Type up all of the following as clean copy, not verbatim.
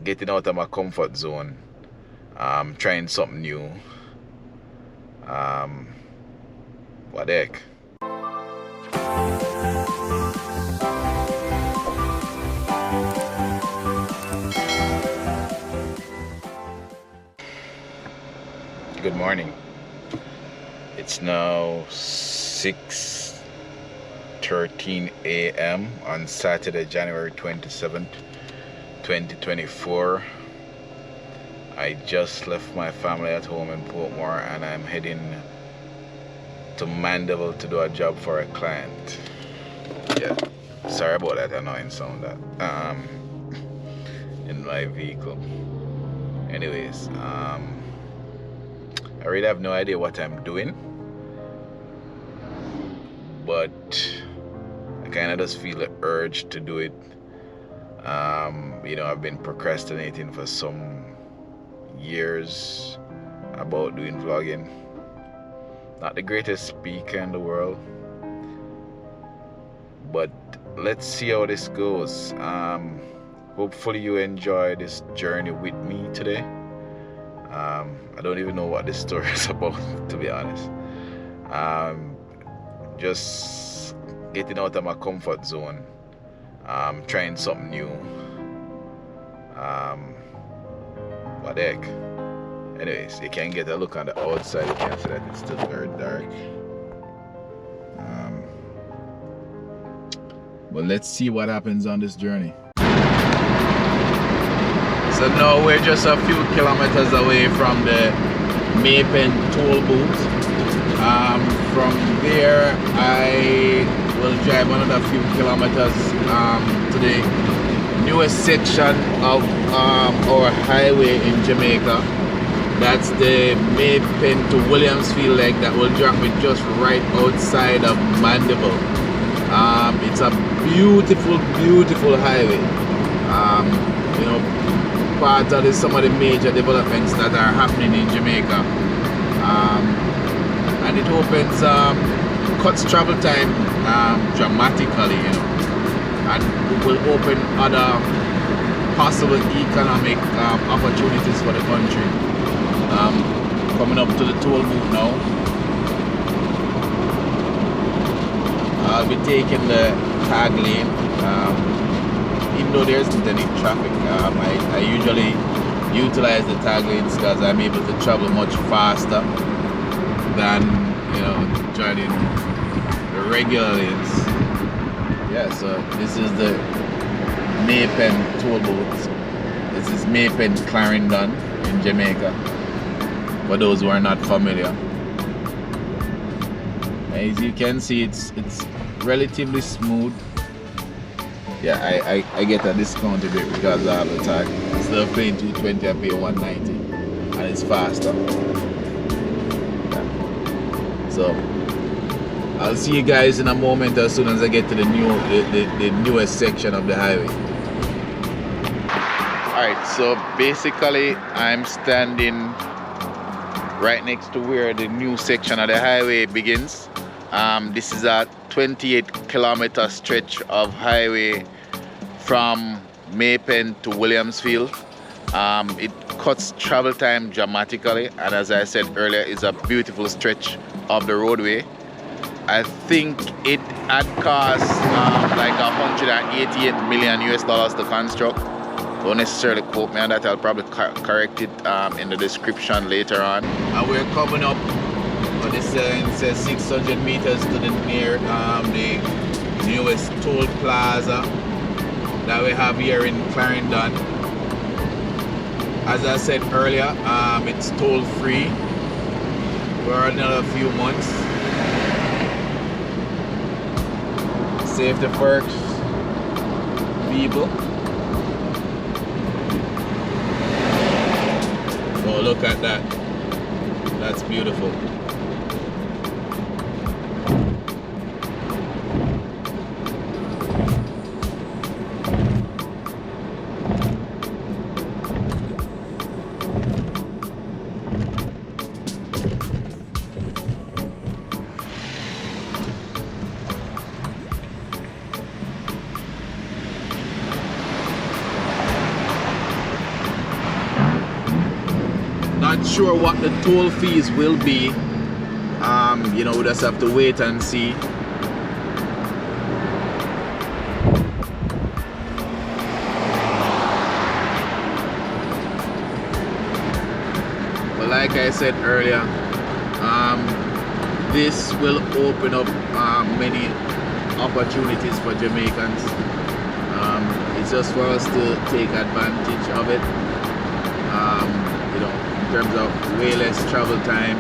getting out of my comfort zone, trying something new. What the heck? Good morning. It's now 6:13 a.m. on Saturday, January 27th, 2024. I just left my family at home in Portmore and I'm heading to Mandeville to do a job for a client. Yeah, sorry about that annoying sound that in my vehicle. Anyways, I really have no idea what I'm doing, but I kind of just feel the urge to do it. I've been procrastinating for some years about doing vlogging. Not the greatest speaker in the world, but let's see how this goes. Hopefully you enjoy this journey with me today. I don't even know what this story is about, to be honest. Just getting out of my comfort zone, trying something new. What the heck? Anyways, you can get a look on the outside. You can see that it's still very dark. But let's see what happens on this journey. So now we're just a few kilometers away from the Maypen toll booth. From there I will drive another few kilometers to the newest section of our highway in Jamaica. That's the Maypen to Williamsfield leg that will drop me just right outside of Mandeville. It's a beautiful, beautiful highway. Part of some of the major developments that are happening in Jamaica, and it opens, cuts travel time dramatically, and it will open other possible economic opportunities for the country. Coming up to the toll booth now. I'll be taking the tag lane. Even though there isn't any traffic, I usually utilize the tag lanes because I'm able to travel much faster than joining the regular lanes. Yeah, so this is the Maypen toll booth. This is Maypen Clarendon in Jamaica, for those who are not familiar. As you can see, it's relatively smooth. Yeah, I get a discount a bit because I have the tag. Instead of paying $220, I pay $190, and it's faster. Yeah. So I'll see you guys in a moment as soon as I get to the newest section of the highway. Alright, so basically I'm standing right next to where the new section of the highway begins. This is a 28-kilometer stretch of highway from Maypen to Williamsfield. It cuts travel time dramatically, and as I said earlier, it's a beautiful stretch of the roadway. I think it had cost like $188 million to construct. Don't necessarily quote me on that. I'll probably correct it in the description later on. And we're coming up. But this says 600 meters to the near the newest toll plaza that we have here in Clarendon. As I said earlier, it's toll free for another few months. Safety first, people. Oh, look at that. That's beautiful. Not sure what the toll fees will be. You know, we just have to wait and see. But like I said earlier, this will open up many opportunities for Jamaicans. It's just for us to take advantage of it. You know, in terms of way less travel time,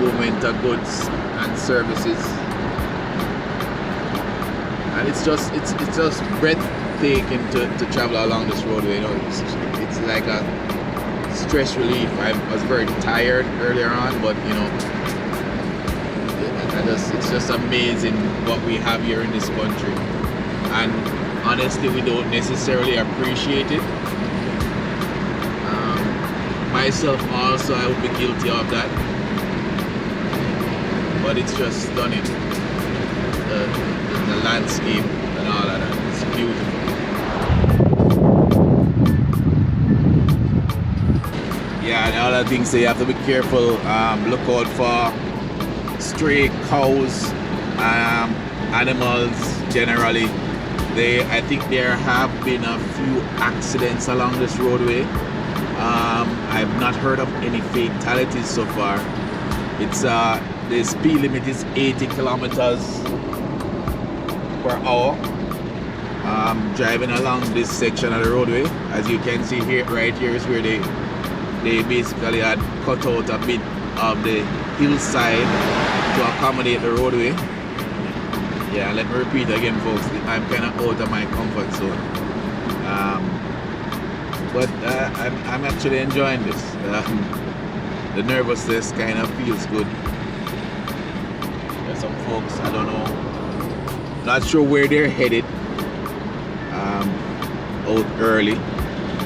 movement of goods and services, and it's just breathtaking to travel along this roadway. You know, it's like a stress relief. I was very tired earlier on, but you know, it's just amazing what we have here in this country, and honestly, we don't necessarily appreciate it. Myself also, I would be guilty of that, but it's just stunning. The landscape and all of that, it's beautiful. Yeah, and all the things, you have to be careful. Look out for stray cows, animals generally. I think there have been a few accidents along this roadway. I've not heard of any fatalities so far. It's the speed limit is 80 kilometers per hour. Driving along this section of the roadway, as you can see here, right here is where they basically had cut out a bit of the hillside to accommodate the roadway. Yeah, let me repeat again, folks, I'm kind of out of my comfort zone. But I'm actually enjoying this. The nervousness kind of feels good. There's some folks, I don't know, not sure where they're headed, out early.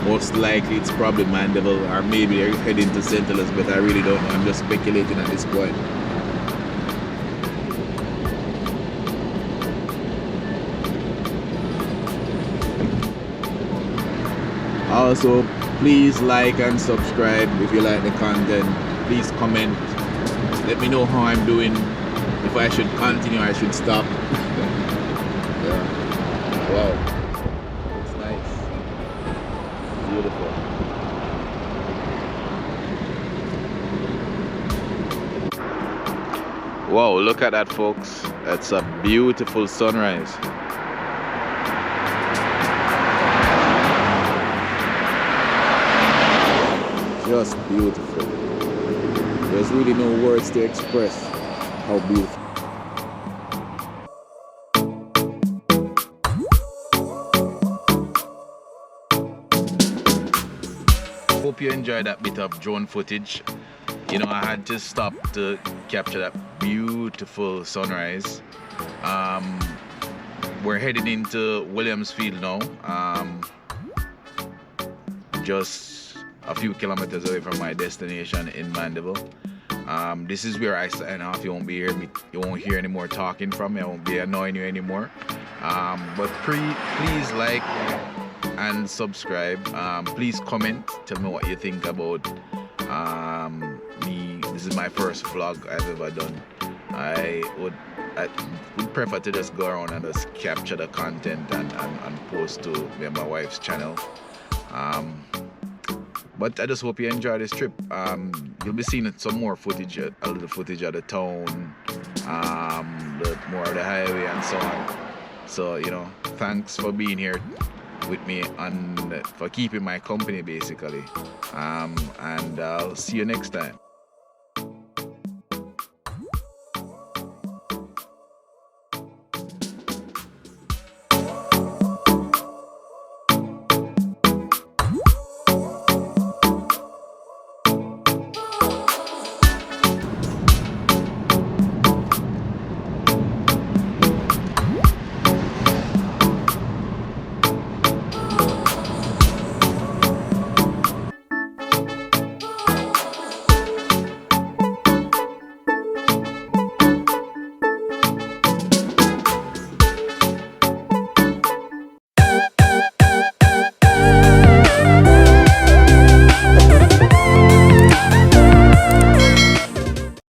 Most likely it's probably Mandeville, or maybe they're heading to St. Elizabeth. I really don't know. I'm just speculating at this point. Also, please like and subscribe if you like the content. Please comment. Let me know how I'm doing. If I should continue, I should stop. Yeah. Wow. It's nice. Beautiful. Wow, look at that, folks. That's a beautiful sunrise. Just beautiful. There's really no words to express how beautiful. Hope you enjoyed that bit of drone footage. You know, I had to stop to capture that beautiful sunrise. We're heading into Williamsfield now. Just a few kilometers away from my destination in Mandeville. This is where I sign off. You won't hear any more talking from me. I won't be annoying you anymore. But please like and subscribe. Please comment. Tell me what you think about me. This is my first vlog I've ever done. I would prefer to just go around and just capture the content and post to me and my wife's channel. But I just hope you enjoy this trip. You'll be seeing some more footage, a little footage of the town, more of the highway and so on. So, you know, thanks for being here with me and for keeping my company, basically. And I'll see you next time.